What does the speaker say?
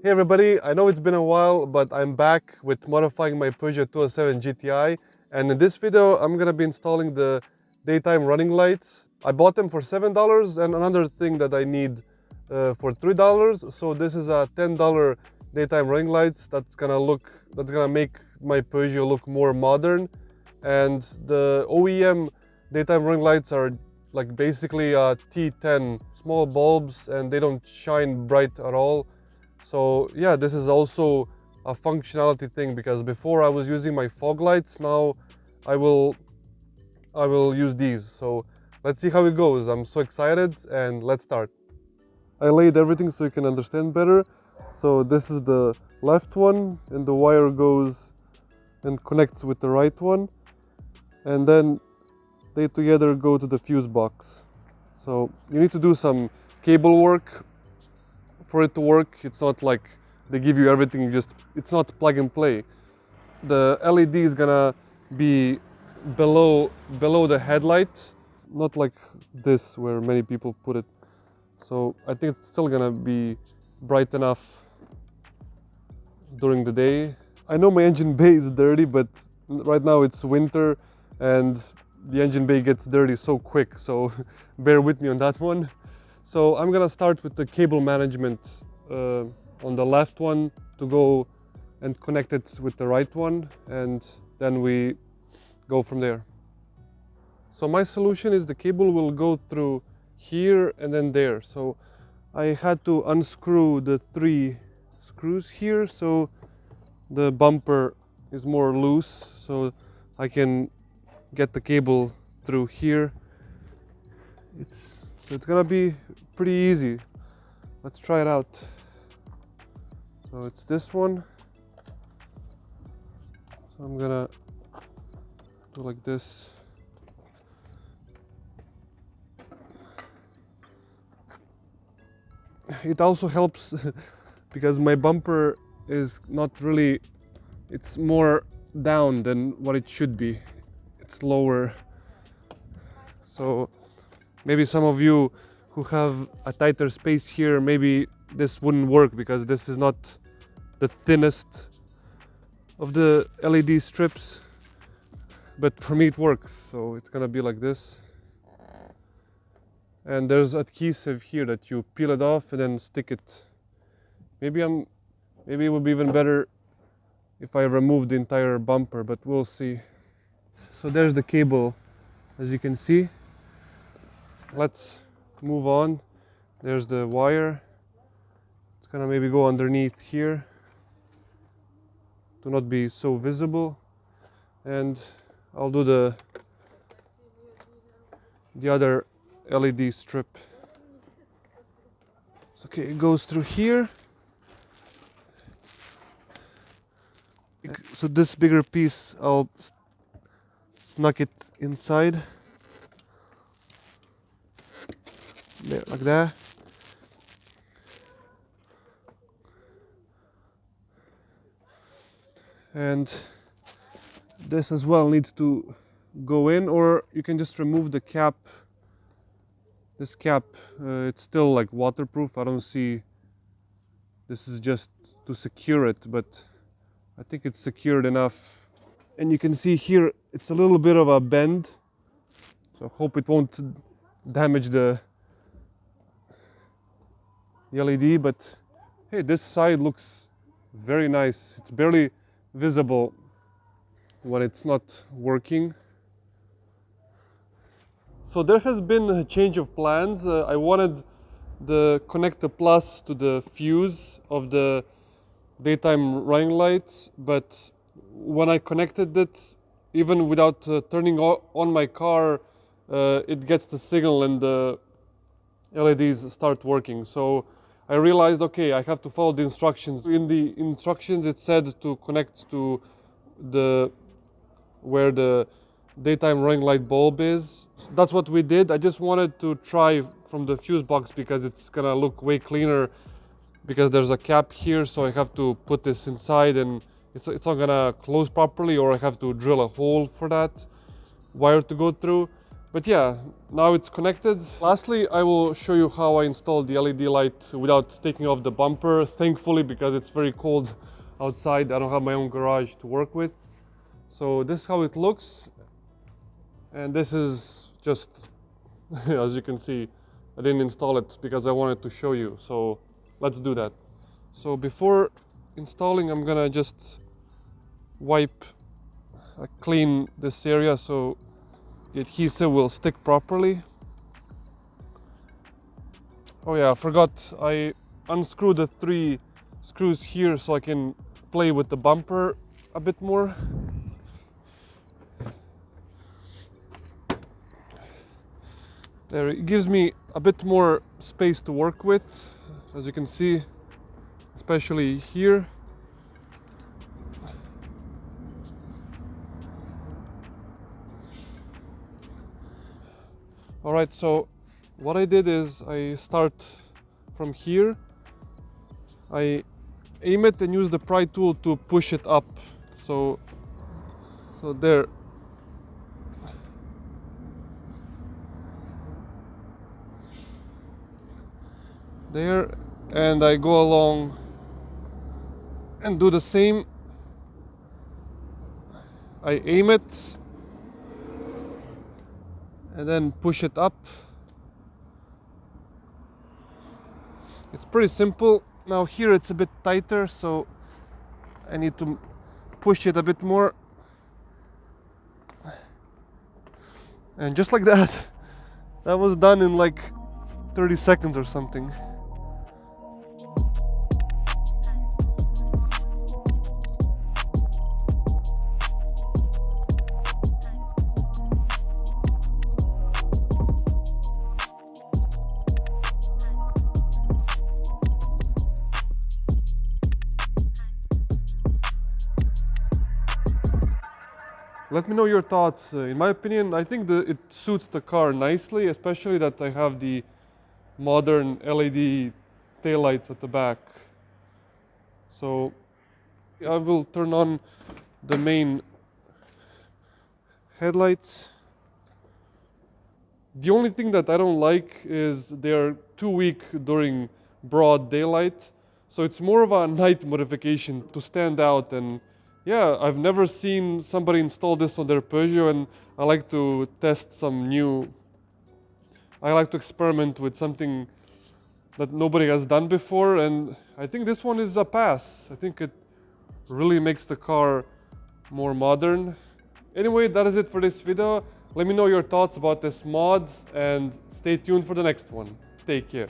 Hey everybody, I know it's been a while, but I'm back with modifying my Peugeot 207 GTI, and in this video I'm gonna be installing the daytime running lights. I bought them for $7 and another thing that I need for $3. So this is a $10 daytime running lights that's gonna make my Peugeot look more modern. And the OEM daytime running lights are like basically a T10 small bulbs, and they don't shine bright at all. So yeah, this is also a functionality thing, because before I was using my fog lights. Now I will use these. So let's see how it goes. I'm so excited, and let's start. I laid everything so you can understand better. So this is the left one, and the wire goes and connects with the right one, and then they together go to the fuse box. So you need to do some cable work for it to work. It's not like they give you everything, it's not plug and play. The LED is gonna be below the headlight, not like this where many people put it. So I think it's still gonna be bright enough during the day. I know my engine bay is dirty, but right now it's winter and the engine bay gets dirty so quick, so bear with me on that one. So I'm gonna start with the cable management on the left one to go and connect it with the right one, and then we go from there. So my solution is the cable will go through here and then there. So I had to unscrew the 3 screws here, so the bumper is more loose, so I can get the cable through here. It's gonna be pretty easy. Let's try it out. So it's this one. So I'm gonna do like this. It also helps because my bumper is not really, it's more down than what it should be. It's lower. So maybe some of you who have a tighter space here, maybe this wouldn't work because this is not the thinnest of the LED strips, but for me it works. So it's gonna be like this. And there's adhesive here that you peel it off and then stick it. Maybe it would be even better if I remove the entire bumper, but we'll see. So there's the cable, as you can see. Let's move on. There's the wire. It's gonna maybe go underneath here to not be so visible, and I'll do the other LED strip. Okay, it goes through here. So this bigger piece, I'll snug it inside. There, like that. And this as well needs to go in, or you can just remove the cap. This cap, it's still like waterproof. I don't see, this is just to secure it, but I think it's secured enough. And you can see here, it's a little bit of a bend. So I hope it won't damage the LED, but hey, this side looks very nice. It's barely visible when it's not working. So there has been a change of plans. I wanted the connector plus to the fuse of the daytime running lights, but when I connected it, even without turning on my car, it gets the signal and the LEDs start working. So I realized, okay, I have to follow the instructions. In the instructions it said to connect to where the daytime running light bulb is. That's what we did. I just wanted to try from the fuse box because it's gonna look way cleaner, because there's a cap here, so I have to put this inside and it's not gonna close properly, or I have to drill a hole for that wire to go through. But yeah, now it's connected. Lastly, I will show you how I installed the LED light without taking off the bumper. Thankfully, because it's very cold outside, I don't have my own garage to work with. So this is how it looks. And this is just, as you can see, I didn't install it because I wanted to show you. So let's do that. So before installing, I'm gonna just wipe, clean this area so the adhesive will stick properly. Oh yeah, I forgot, I unscrewed the 3 screws here so I can play with the bumper a bit more. There, it gives me a bit more space to work with, as you can see, especially here. Alright, so what I did is I start from here. I aim it and use the pry tool to push it up. So there. There, and I go along and do the same. I aim it and then push it up. It's pretty simple. Now here it's a bit tighter, so I need to push it a bit more. And just like that, that was done in like 30 seconds or something. Let me know your thoughts. In my opinion, I think it suits the car nicely, especially that I have the modern LED taillights at the back. So I will turn on the main headlights. The only thing that I don't like is they're too weak during broad daylight. So it's more of a night modification to stand out. And yeah, I've never seen somebody install this on their Peugeot, and I like to test some new. I like to experiment with something that nobody has done before, and I think this one is a pass. I think it really makes the car more modern. Anyway, that is it for this video. Let me know your thoughts about this mod and stay tuned for the next one. Take care.